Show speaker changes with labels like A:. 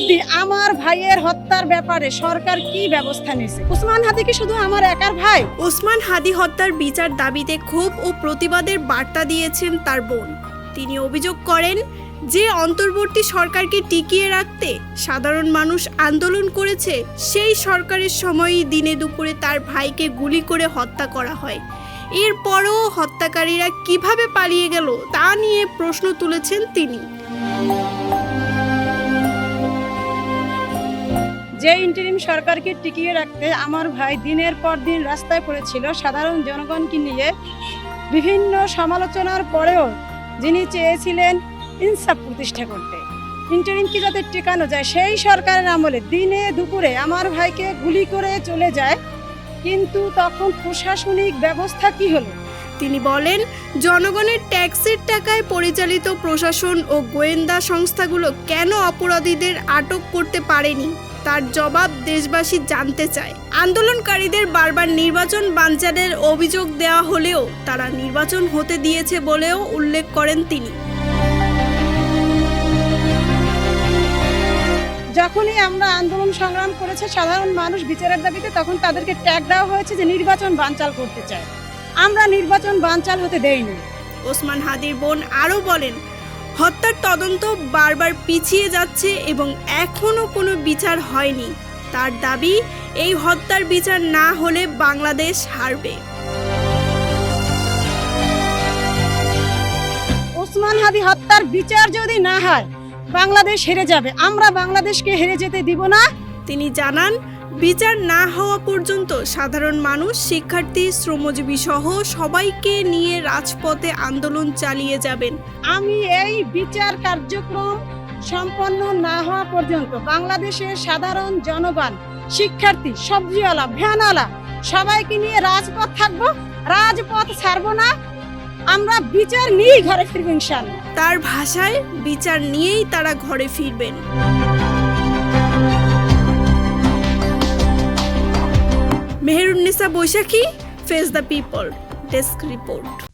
A: অবধি আমার ভাইয়ের হত্যার ব্যাপারে সরকার কি ব্যবস্থা নিয়েছে? ওসমান হাদি কি শুধু আমার একার ভাই?
B: ওসমান হাদি হত্যার বিচার দাবিতে ক্ষোভ ও প্রতিবাদের বার্তা দিয়েছেন তার বোন। তিনি অভিযোগ করেন যে অন্তর্বর্তী সরকারকে টিকিয়ে রাখতে সাধারণ মানুষ আন্দোলন করেছে, সেই সরকারের সময়ই দিনে দুপুরে তার ভাইকে গুলি করে হত্যা করা হয়। এরপরও হত্যাকারীরা কিভাবে পালিয়ে গেল তা নিয়ে প্রশ্ন তুলেছেন তিনি।
A: যে ইন্টারিম সরকারকে টিকিয়ে রাখতে আমার ভাই দিনের পর দিন রাস্তায় পড়েছিল সাধারণ জনগণকে নিয়ে, বিভিন্ন সমালোচনার পরেও যিনি চেয়েছিলেন ইনসাফ প্রতিষ্ঠা করতে, ইন্টারিমকে যাতে টেকানো যায়, সেই সরকারের আমলে দিনে দুপুরে আমার ভাইকে গুলি করে চলে যায়। কিন্তু তখন প্রশাসনিক ব্যবস্থা কি হলো?
B: তিনি বলেন, জনগণের ট্যাক্সের টাকায় পরিচালিত প্রশাসন ও গোয়েন্দা সংস্থাগুলো কেন অপরাধীদের আটক করতে পারেনি, তার জবাব দেশবাসী জানতে চায়। আন্দোলনকারীদের বারবার নির্বাচন বানচালের অভিযোগ দেওয়া হলেও তারা নির্বাচন হতে দিয়েছে বলেও উল্লেখ করেন তিনি।
A: যখনই আমরা আন্দোলন সংগ্রাম করেছে সাধারণ মানুষ বিচারের দাবিতে, তখন তাদেরকে ট্যাগ দেওয়া হয়েছে যে নির্বাচন বানচাল করতে চায়। আমরা নির্বাচন বানচাল হতে দেইনি।
B: ওসমান হাদির বোন আরও বলেন, হত্যার তদন্ত বারবার পিছিয়ে যাচ্ছে এবং এখনও কোনো বিচার হয়নি। তার দাবি, এই হত্যার বিচার না হলে বাংলাদেশ হারবে।
A: ওসমান হাদি হত্যার বিচার যদি না হয় বাংলাদেশ হেরে যাবে। আমরা বাংলাদেশকে হেরে যেতে দিব না।
B: তিনি জানান, বিচার না হওয়া পর্যন্ত সাধারণ মানুষ, শিক্ষার্থী, শ্রমজীবী সহ সবাইকে নিয়ে রাজপথে আন্দোলন চালিয়ে যাবেন।
A: আমি এই বিচার কার্যক্রম সম্পন্ন না হওয়া পর্যন্ত বাংলাদেশের সাধারণ জনগণ, শিক্ষার্থী, সবজিওয়ালা, ভ্যানওয়ালা সবাইকে নিয়ে রাজপথ থাকবো, রাজপথ ছাড়বো না। আমরা বিচার নিয়েই ঘরে ফিরবো ইনশাআল্লাহ।
B: তার ভাষায়, বিচার নিয়েই তারা ঘরে ফিরবেন। Meherunnesa Baishakhi, face the people, desk report.